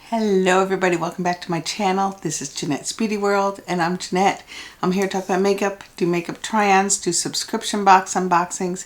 Hello everybody, welcome back to my channel. This is Jeanette's Beauty World and I'm Jeanette. I'm here to talk about makeup, do makeup try-ons, do subscription box unboxings,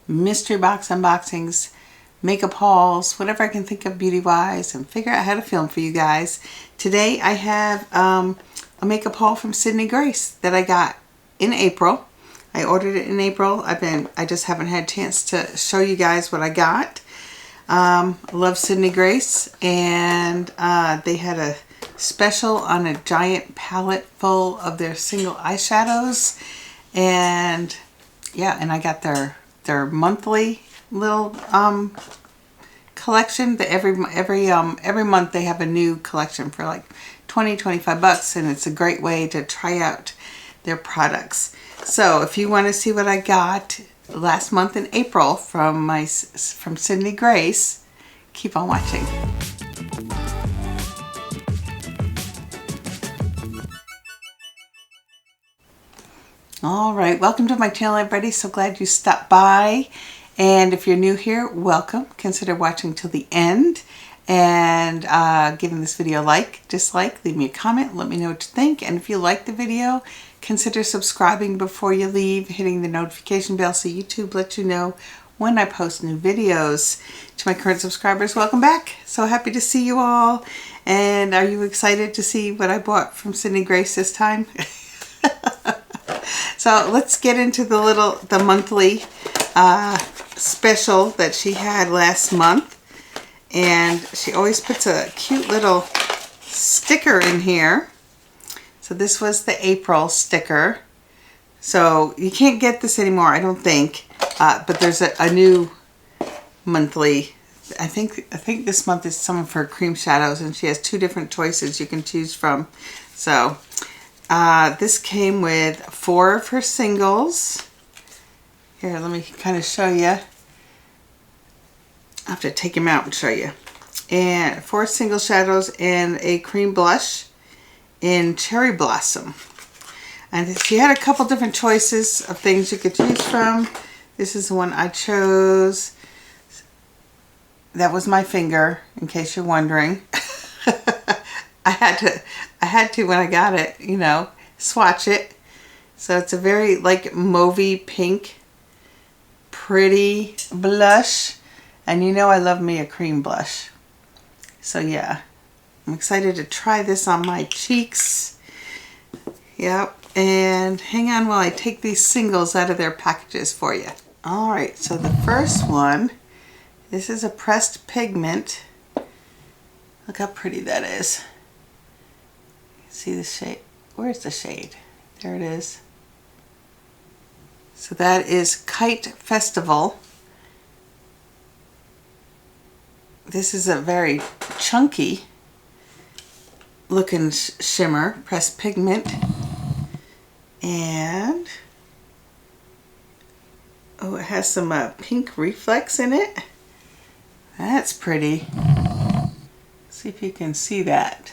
mystery box unboxings, makeup hauls, whatever I can think of beauty-wise, and figure out how to film for you guys. Today I have a makeup haul from Sydney Grace that I got in April. I ordered it in April. I just haven't had a chance to show you guys what I got. I love Sydney Grace, and they had a special on a giant palette full of their single eyeshadows, and yeah, and I got their monthly little collection. Every month they have a new collection for like 20-25 bucks, and it's a great way to try out their products. So if you want to see what I got last month in April from Sydney Grace, keep on watching. All right, welcome to my channel, everybody. So glad you stopped by, and if you're new here, welcome. Consider watching till the end and giving this video a like, dislike, leave me a comment, let me know what you think, and if you like the video, consider subscribing before you leave, hitting the notification bell so YouTube lets you know when I post new videos. To my current subscribers, welcome back. So happy to see you all. And are you excited to see what I bought from Sydney Grace this time? So let's get into the monthly special that she had last month. And she always puts a cute little sticker in here. So this was the April sticker. So you can't get this anymore, I don't think. But there's a new monthly. I think this month is some of her cream shadows, and she has two different choices you can choose from. So this came with 4 of her singles. Here, let me kind of show you. I'll have to take them out and show you. And 4 single shadows and a cream blush in Cherry Blossom. And she had a couple different choices of things you could choose from. This is the one I chose. That was my finger, in case you're wondering. I had to when I got it, you know, swatch it. So it's a very like mauvey pink, pretty blush. And you know I love me a cream blush. So yeah, I'm excited to try this on my cheeks. Yep, and hang on while I take these singles out of their packages for you. Alright, so the first one, this is a pressed pigment. Look how pretty that is. See the shade? Where's the shade? There it is. So that is Kite Festival. This is a very chunky looking shimmer, pressed pigment. And oh, it has some pink reflex in it. That's pretty. See if you can see that.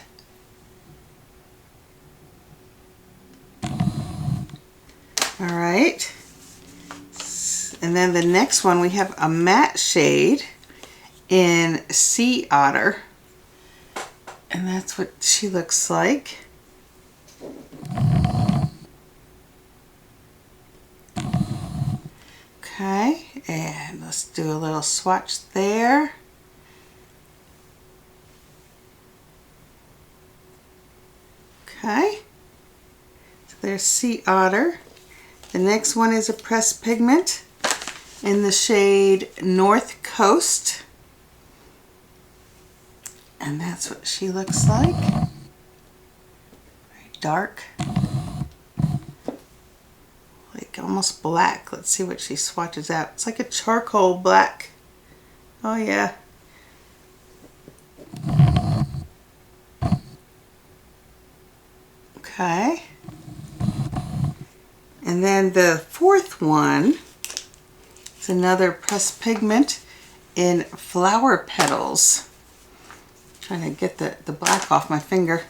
All right. And then the next one, we have a matte shade in Sea Otter, and that's what she looks like. Okay, and let's do a little swatch there. Okay, so there's Sea Otter. The next one is a pressed pigment in the shade North Coast. And that's what she looks like. Very dark. Like almost black. Let's see what she swatches out. It's like a charcoal black. Oh yeah. Okay. And then the fourth one is another pressed pigment in Flower Petals. Trying to get the black off my finger.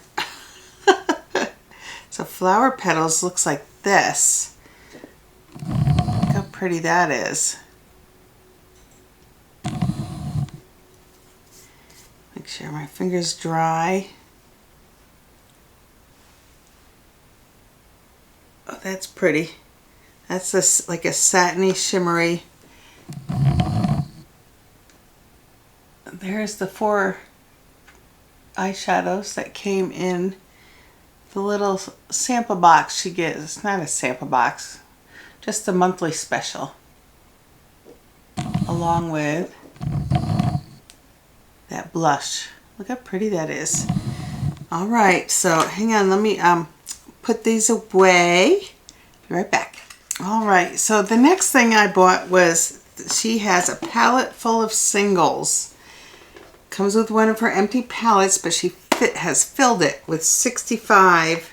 So Flower Petals looks like this. Look how pretty that is. Make sure my finger's dry. Oh, that's pretty. That's like a satiny, shimmery. There's the 4 eyeshadows that came in the little sample box she gets. It's not a sample box, just the monthly special, along with that blush. Look how pretty that is. All right, so hang on, let me put these away. Be right back. All right, so the next thing I bought was, she has a palette full of singles. Comes with one of her empty palettes, but she has filled it with 65.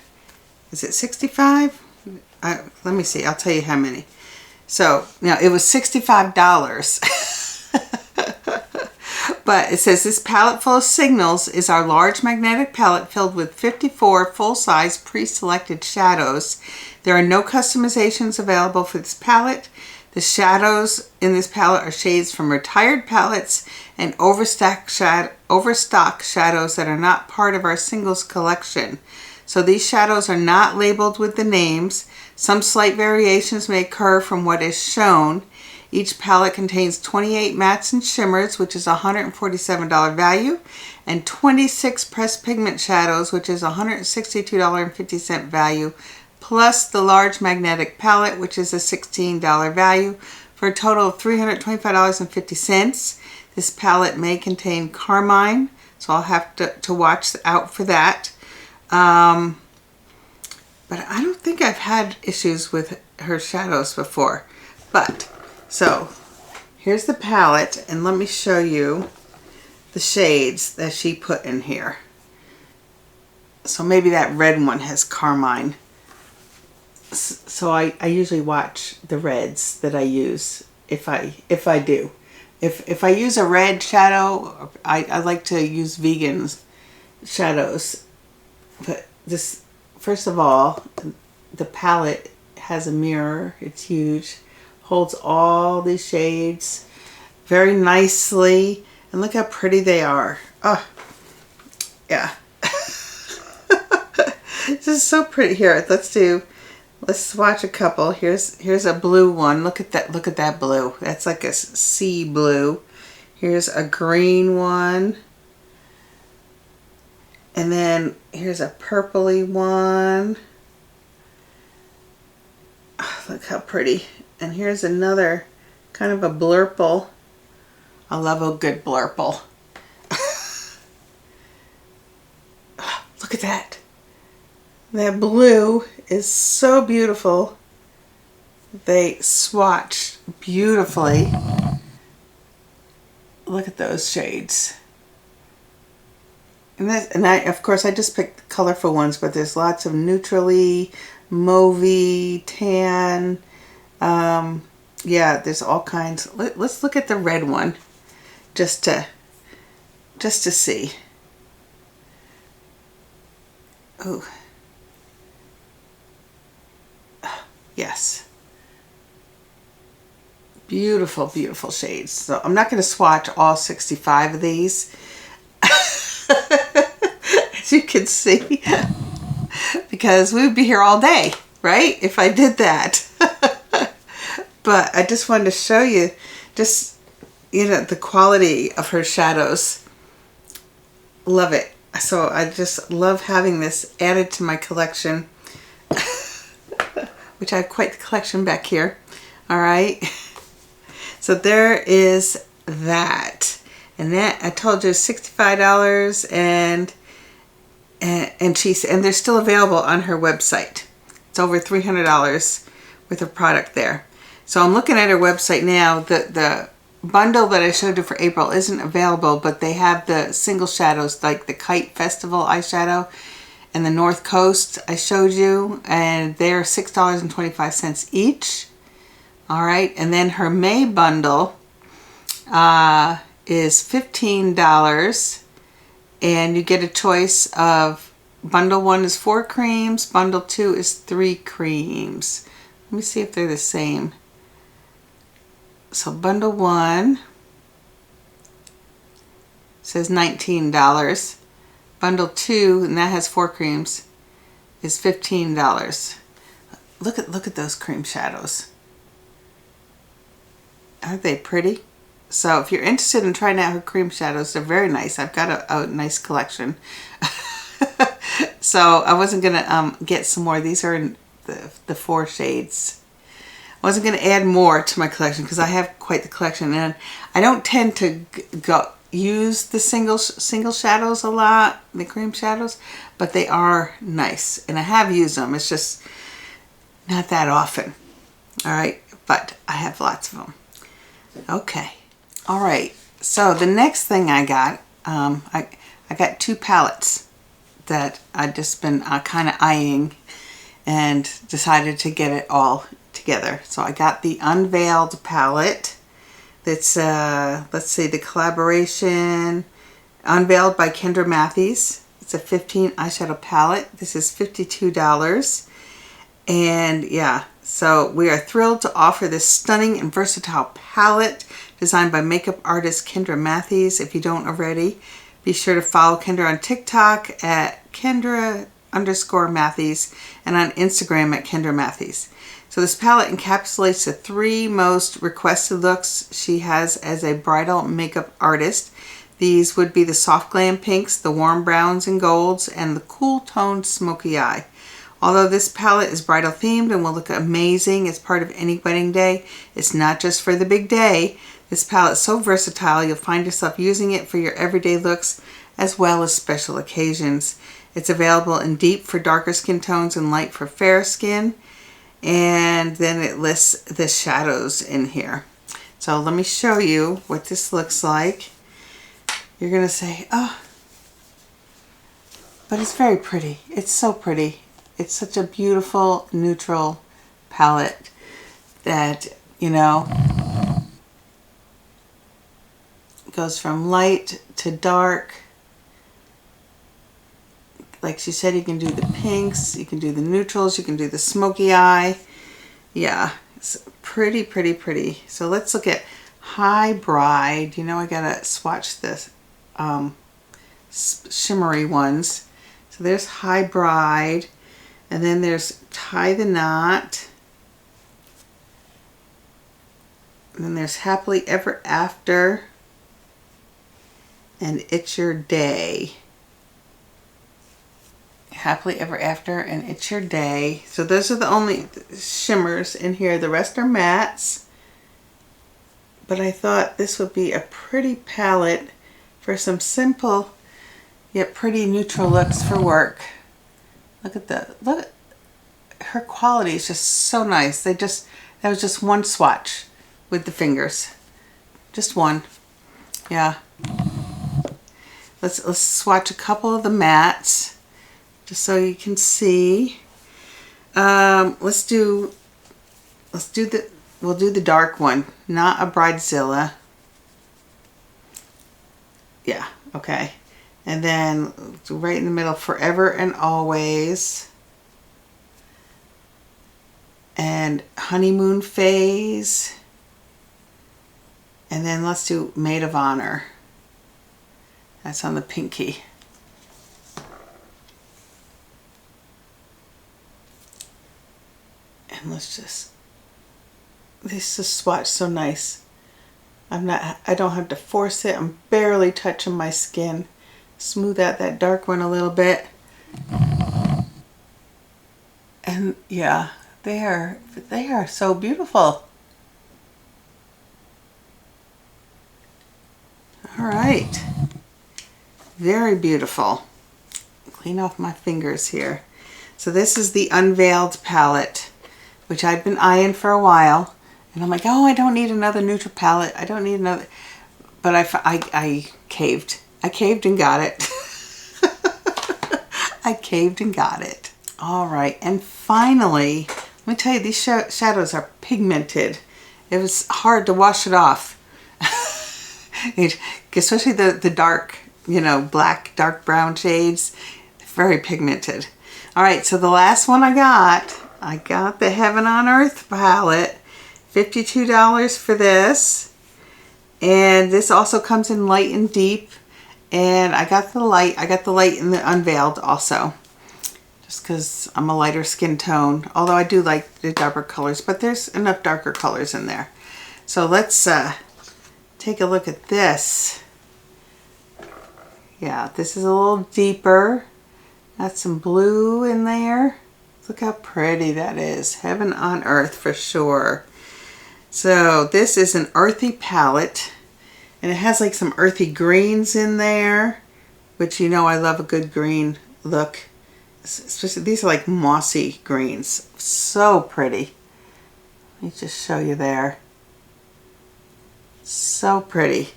Is it 65? Let me see, I'll tell you how many. So, now it was $65. But it says this palette full of signals is our large magnetic palette filled with 54 full-size pre-selected shadows. There are no customizations available for this palette. The shadows in this palette are shades from retired palettes and overstock shadows that are not part of our singles collection. So these shadows are not labeled with the names. Some slight variations may occur from what is shown. Each palette contains 28 mattes and shimmers, which is a $147 value, and 26 pressed pigment shadows, which is a $162.50 value, plus the large magnetic palette, which is a $16 value, for a total of $325.50. This palette may contain carmine, so I'll have to watch out for that. But I don't think I've had issues with her shadows before. But, so, here's the palette, and let me show you the shades that she put in here. So maybe that red one has carmine. So I usually watch the reds that I use, if I do. If I use a red shadow, I like to use vegan shadows. But this, first of all, the palette has a mirror. It's huge. Holds all these shades very nicely. And look how pretty they are. Oh, yeah. This is so pretty. Here, let's swatch a couple. Here's a blue one. Look at that blue. That's like a sea blue. Here's a green one. And then here's a purpley one. Oh, look how pretty. And here's another kind of a blurple. I love a good blurple. Look at that. That blue is so beautiful. They swatch beautifully. Look at those shades. And of course I just picked colorful ones, but there's lots of neutrally, mauvey, tan. Yeah, there's all kinds. Let's look at the red one just to see. Oh. Yes. Beautiful, beautiful shades. So I'm not going to swatch all 65 of these. As you can see. Because we would be here all day, right? If I did that. But I just wanted to show you just, the quality of her shadows. Love it. So I just love having this added to my collection. Which I have quite the collection back here. All right. So there is that. And that, I told you, is $65, and they're still available on her website. It's over $300 worth of product there. So I'm looking at her website now. The bundle that I showed you for April isn't available, but they have the single shadows, like the Kite Festival eyeshadow and the North Coast I showed you, and they're $6.25 each. All right, and then her May bundle is $15, and you get a choice of bundle 1 is 4 creams, bundle 2 is 3 creams. Let me see if they're the same. So bundle 1 says $19. Bundle 2, and that has 4 creams, is $15. Look at those cream shadows. Aren't they pretty? So if you're interested in trying out her cream shadows, they're very nice. I've got a nice collection. So I wasn't gonna get some more. These are in the 4 shades. I wasn't gonna add more to my collection because I have quite the collection, and I don't tend to use the single shadows a lot, the cream shadows, but they are nice, and I have used them. It's just not that often. All right, but I have lots of them. Okay, all right. So the next thing I got, I got 2 palettes that I've just been kind of eyeing, and decided to get it all together. So I got the Unveiled palette. That's let's see, the collaboration Unveiled by Kendra Matthews. It's a 15 eyeshadow palette. This is $52. And yeah, so we are thrilled to offer this stunning and versatile palette designed by makeup artist Kendra Matthews. If you don't already, be sure to follow Kendra on TikTok at Kendra_Matthews and on Instagram at Kendra Matthews. So this palette encapsulates the 3 most requested looks she has as a bridal makeup artist. These would be the soft glam pinks, the warm browns and golds, and the cool toned smoky eye. Although this palette is bridal themed and will look amazing as part of any wedding day, it's not just for the big day. This palette is so versatile, you'll find yourself using it for your everyday looks as well as special occasions. It's available in deep for darker skin tones and light for fair skin. And then it lists the shadows in here. So let me show you what this looks like. You're going to say, oh, but it's very pretty. It's so pretty. It's such a beautiful neutral palette that, you know, goes from light to dark. Like she said, you can do the pinks, you can do the neutrals, you can do the smoky eye. Yeah, it's pretty, pretty, pretty. So let's look at High Bride. You know, I gotta swatch this shimmery ones. So there's High Bride, and then there's Tie the Knot, and then there's Happily Ever After, and It's Your Day. Happily Ever After and It's Your Day. So those are the only shimmers in here. The rest are mattes. But I thought this would be a pretty palette for some simple yet pretty neutral looks for work. Look at her quality is just so nice. That was just one swatch with the fingers. Just one. Yeah. Let's swatch a couple of the mattes, just so you can see. We'll do the dark one, Not a Bridezilla. Yeah, okay. And then right in the middle, Forever and Always. And Honeymoon Phase. And then let's do Maid of Honor. That's on the pinky. And let's just, this is swatch so nice. I don't have to force it. I'm barely touching my skin. Smooth out that dark one a little bit. And yeah, they are so beautiful. All right. Very beautiful. Clean off my fingers here. So this is the Unveiled palette, which I've been eyeing for a while. And I'm like, oh, I don't need another neutral palette. I don't need another. But I caved. I caved and got it. I caved and got it. All right. And finally, let me tell you, these shadows are pigmented. It was hard to wash it off. Especially the dark, you know, black, dark brown shades. Very pigmented. All right. So the last one I got the Heaven on Earth palette. $52 for this. And this also comes in light and deep. And I got the light. I got the light in the unveiled also. Just because I'm a lighter skin tone. Although I do like the darker colors. But there's enough darker colors in there. So let's take a look at this. Yeah, this is a little deeper. Got some blue in there. Look how pretty that is. Heaven on earth for sure. So this is an earthy palette. And it has like some earthy greens in there. Which you know I love a good green look. Especially these are like mossy greens. So pretty. Let me just show you there. So pretty.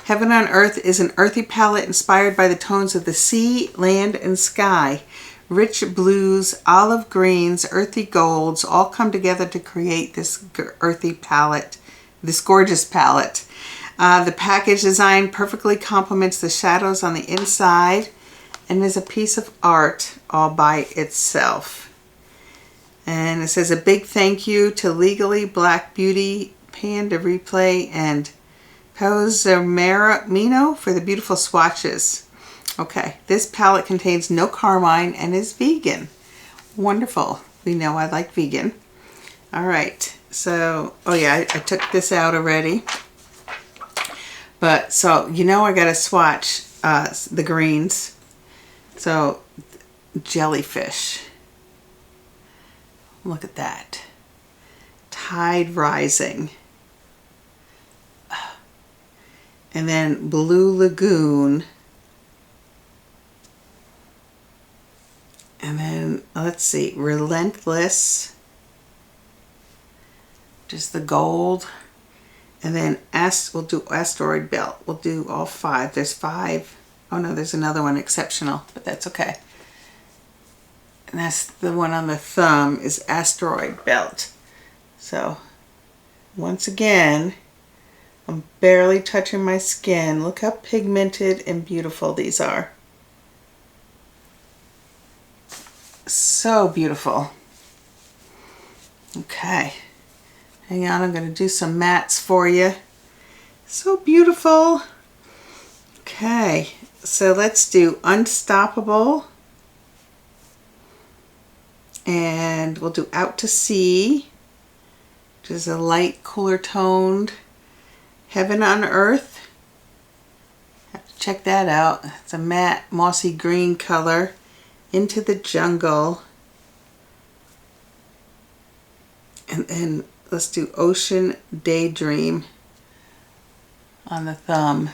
Heaven on Earth is an earthy palette inspired by the tones of the sea, land, and sky. Rich blues, olive greens, earthy golds all come together to create this earthy palette, this gorgeous palette. The package design perfectly complements the shadows on the inside and is a piece of art all by itself. And it says a big thank you to Legally Black Beauty, Panda Replay, and Mino for the beautiful swatches. Okay, this palette contains no carmine and is vegan. Wonderful. We know I like vegan. All right, so, oh yeah, I took this out already. But, so, you know I got to swatch the greens. So, jellyfish. Look at that. Tide rising. And then Blue Lagoon. And then, let's see, Relentless. Just the gold. And then we'll do Asteroid Belt. We'll do all 5. There's 5. Oh no, there's another one, Exceptional, but that's okay. And that's the one on the thumb is Asteroid Belt. So, once again, I'm barely touching my skin. Look how pigmented and beautiful these are. So beautiful. Okay. Hang on, I'm going to do some mattes for you. So beautiful. Okay, so let's do Unstoppable. And we'll do Out to Sea, which is a light, cooler toned. Heaven on Earth. Have to check that out. It's a matte, mossy green color. Into the Jungle. And then let's do Ocean Daydream on the thumb.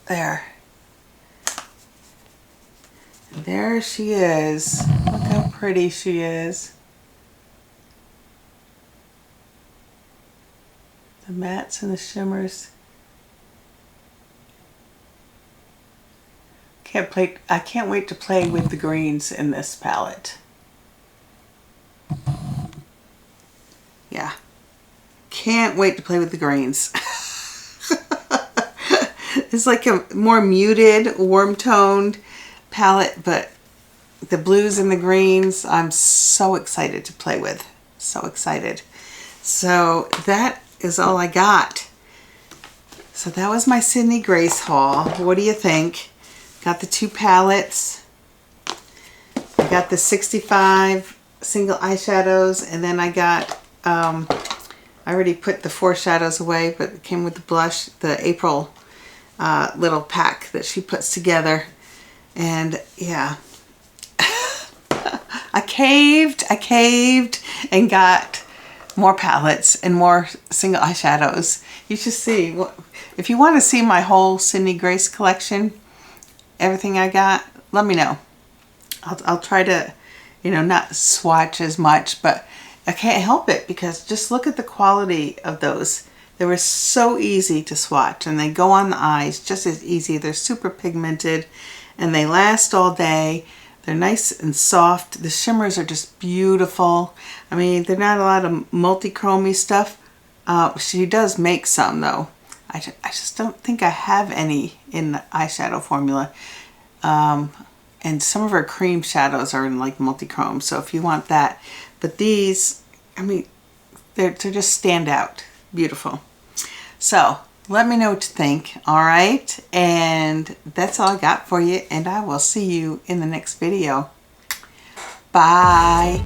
There. And there she is. Look how pretty she is. The mattes and the shimmers. I can't wait to play with the greens in this palette. Yeah. Can't wait to play with the greens. It's like a more muted, warm-toned palette, but the blues and the greens, I'm so excited to play with. So excited. So that is all I got. So that was my Sydney Grace haul. What do you think? Got the 2 palettes. I got the 65 single eyeshadows, and then I got, I already put the 4 shadows away, but it came with the blush, the April little pack that she puts together. And yeah, I caved and got more palettes and more single eyeshadows. You should see. If you want to see my whole Sydney Grace collection, everything I got, let me know. I'll try to, you know, not swatch as much, but I can't help it because just look at the quality of those. They were so easy to swatch, and they go on the eyes just as easy. They're super pigmented and they last all day. They're nice and soft. The shimmers are just beautiful. I mean, they're not a lot of multi-chromey stuff. She does make some though. I just don't think I have any in the eyeshadow formula. And some of her cream shadows are in like multi-chrome, so if you want that. But these, I mean, they're just stand out. Beautiful. So let me know what you think, all right? And that's all I got for you, and I will see you in the next video. Bye.